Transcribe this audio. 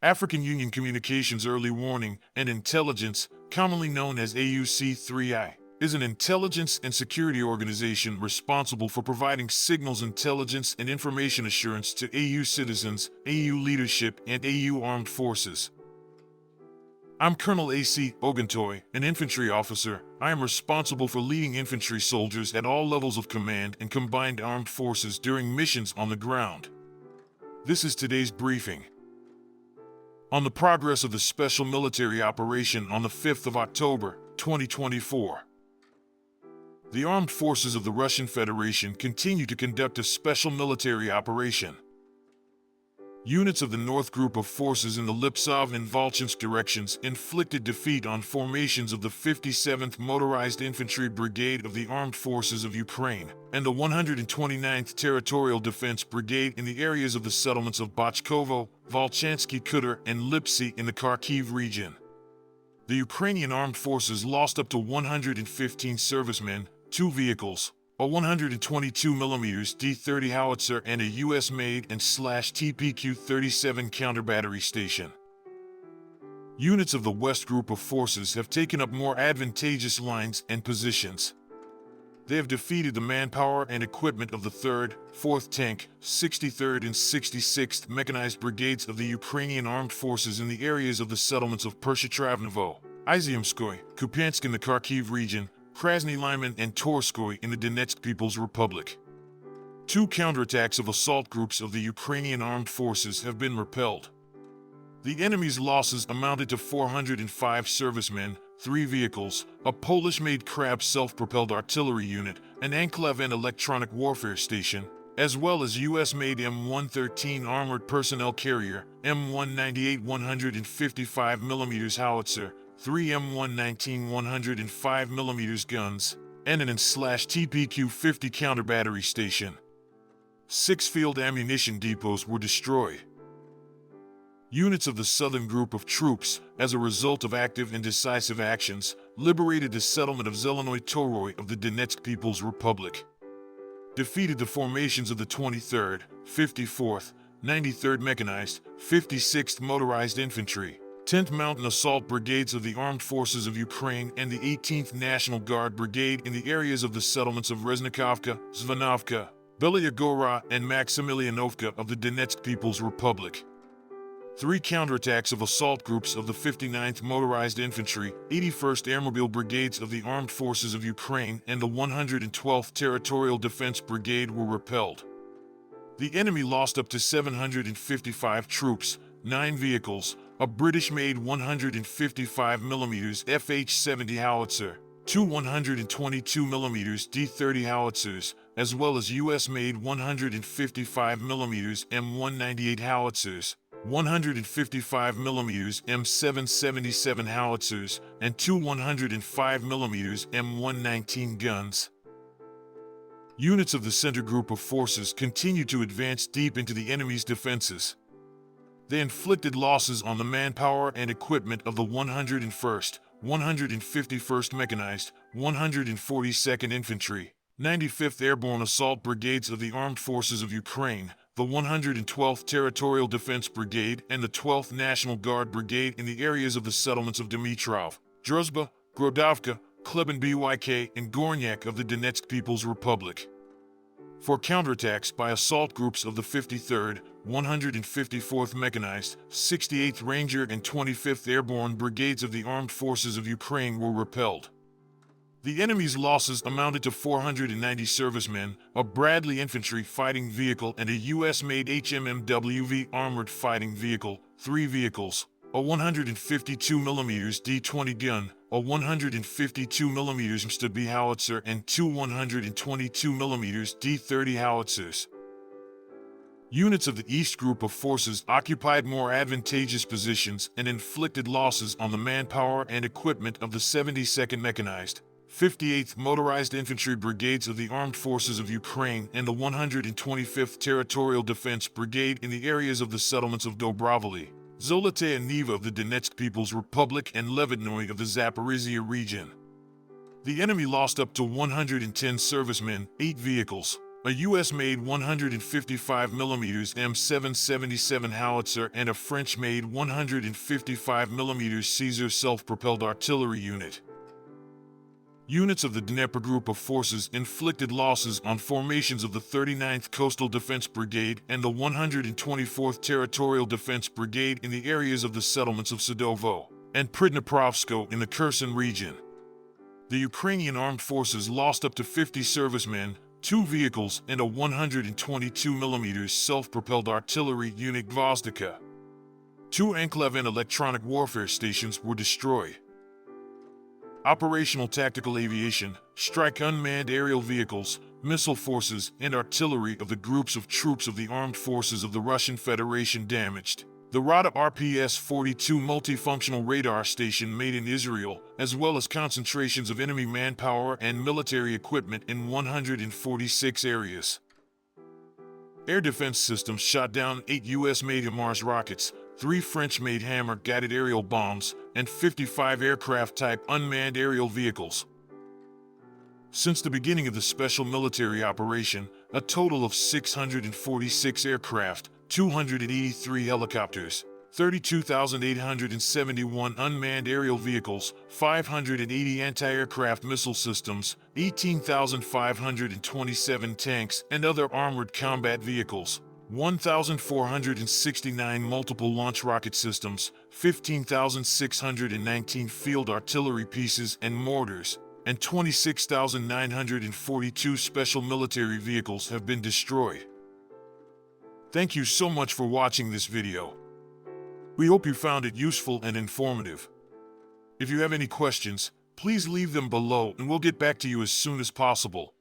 African Union Communications Early Warning and Intelligence, commonly known as AUC3I, is an intelligence and security organization responsible for providing signals intelligence and information assurance to AU citizens, AU leadership, and AU armed forces. I'm Colonel A.C. Oguntoye, an infantry officer. I am responsible for leading infantry soldiers at all levels of command and combined armed forces during missions on the ground. This is today's briefing. On the progress of the special military operation on the 5th of October, 2024. The armed forces of the Russian Federation continue to conduct a special military operation. Units of the North Group of Forces in the Liptsov and Volchansk directions inflicted defeat on formations of the 57th Motorized Infantry Brigade of the Armed Forces of Ukraine and the 129th Territorial Defense Brigade in the areas of the settlements of Bochkovo, Volchanskie Khutor, and Liptsov in the Kharkiv region. The Ukrainian armed forces lost up to 115 servicemen, 2 vehicles, a 122mm D-30 howitzer, and a US-made and /TPQ-37 counter-battery station. Units of the West Group of Forces have taken up more advantageous lines and positions. They have defeated the manpower and equipment of the 3rd, 4th Tank, 63rd and 66th Mechanized Brigades of the Ukrainian Armed Forces in the areas of the settlements of Pershetravnovo, Iziumskoye, Kupiansk in the Kharkiv region, Krasny Lyman and Torskoye in the Donetsk People's Republic. 2 counterattacks of assault groups of the Ukrainian armed forces have been repelled. The enemy's losses amounted to 405 servicemen, 3 vehicles, a Polish-made Krab self-propelled artillery unit, an Anklev and electronic warfare station, as well as US-made M113 armored personnel carrier, M198 155mm howitzer, 3 M119 105mm guns, and an /TPQ-50 counter-battery station. 6 field ammunition depots were destroyed. Units of the Southern Group of Troops, as a result of active and decisive actions, liberated the settlement of Zhelannoye Vtoroye of the Donetsk People's Republic. Defeated the formations of the 23rd, 54th, 93rd Mechanized, 56th Motorized Infantry, 10th Mountain Assault Brigades of the Armed Forces of Ukraine and the 18th National Guard Brigade in the areas of the settlements of Reznikovka, Zvanovka, Belaya Gora, and Maximilianovka of the Donetsk People's Republic. 3 counterattacks of assault groups of the 59th Motorized Infantry, 81st Airmobile Brigades of the Armed Forces of Ukraine and the 112th Territorial Defense Brigade were repelled. The enemy lost up to 755 troops, 9 vehicles, a British-made 155mm FH-70 howitzer, 2 122mm D-30 howitzers, as well as US-made 155mm M198 howitzers, 155mm M777 howitzers, and 2 105mm M119 guns. Units of the Center Group of Forces continue to advance deep into the enemy's defenses. They inflicted losses on the manpower and equipment of the 101st, 151st Mechanized, 142nd Infantry, 95th Airborne Assault Brigades of the Armed Forces of Ukraine, the 112th Territorial Defense Brigade, and the 12th National Guard Brigade in the areas of the settlements of Dmitrov, Druzhba, Grodovka, Kleban Byk, and Gornyak of the Donetsk People's Republic. 4 counterattacks by assault groups of the 53rd, 154th Mechanized, 68th Ranger and 25th Airborne Brigades of the Armed Forces of Ukraine were repelled. The enemy's losses amounted to 490 servicemen, a Bradley infantry fighting vehicle and a US-made HMMWV armored fighting vehicle, 3 vehicles, a 152mm D-20 gun, a 152mm MSTB howitzer, and 2 122mm D-30 howitzers. Units of the East Group of Forces occupied more advantageous positions and inflicted losses on the manpower and equipment of the 72nd Mechanized, 58th Motorized Infantry Brigades of the Armed Forces of Ukraine and the 125th Territorial Defense Brigade in the areas of the settlements of Dobrovolye, Zolotaye Niva of the Donetsk People's Republic and Levitnoye of the Zaporizhia region. The enemy lost up to 110 servicemen, 8 vehicles, A US-made 155mm M777 howitzer and a French-made 155mm Caesar self-propelled artillery unit. Units of the Dnepr group of forces inflicted losses on formations of the 39th Coastal Defense Brigade and the 124th Territorial Defense Brigade in the areas of the settlements of Sadovo and Pridneprovsko in the Kherson region. The Ukrainian armed forces lost up to 50 servicemen, 2 vehicles, and a 122mm self-propelled artillery unit Gvozdika. 2 Anklev and electronic warfare stations were destroyed. Operational tactical aviation, strike unmanned aerial vehicles, missile forces, and artillery of the groups of troops of the armed forces of the Russian Federation damaged. The Rada RPS-42 multifunctional radar station made in Israel, as well as concentrations of enemy manpower and military equipment in 146 areas. Air defense systems shot down 8 US-made HIMARS rockets, 3 French-made Hammer guided aerial bombs, and 55 aircraft-type unmanned aerial vehicles. Since the beginning of the special military operation, a total of 646 aircraft, 283 helicopters, 32,871 unmanned aerial vehicles, 580 anti-aircraft missile systems, 18,527 tanks and other armored combat vehicles, 1,469 multiple launch rocket systems, 15,619 field artillery pieces and mortars, and 26,942 special military vehicles have been destroyed. Thank you so much for watching this video. We hope you found it useful and informative. If you have any questions, please leave them below and we'll get back to you as soon as possible.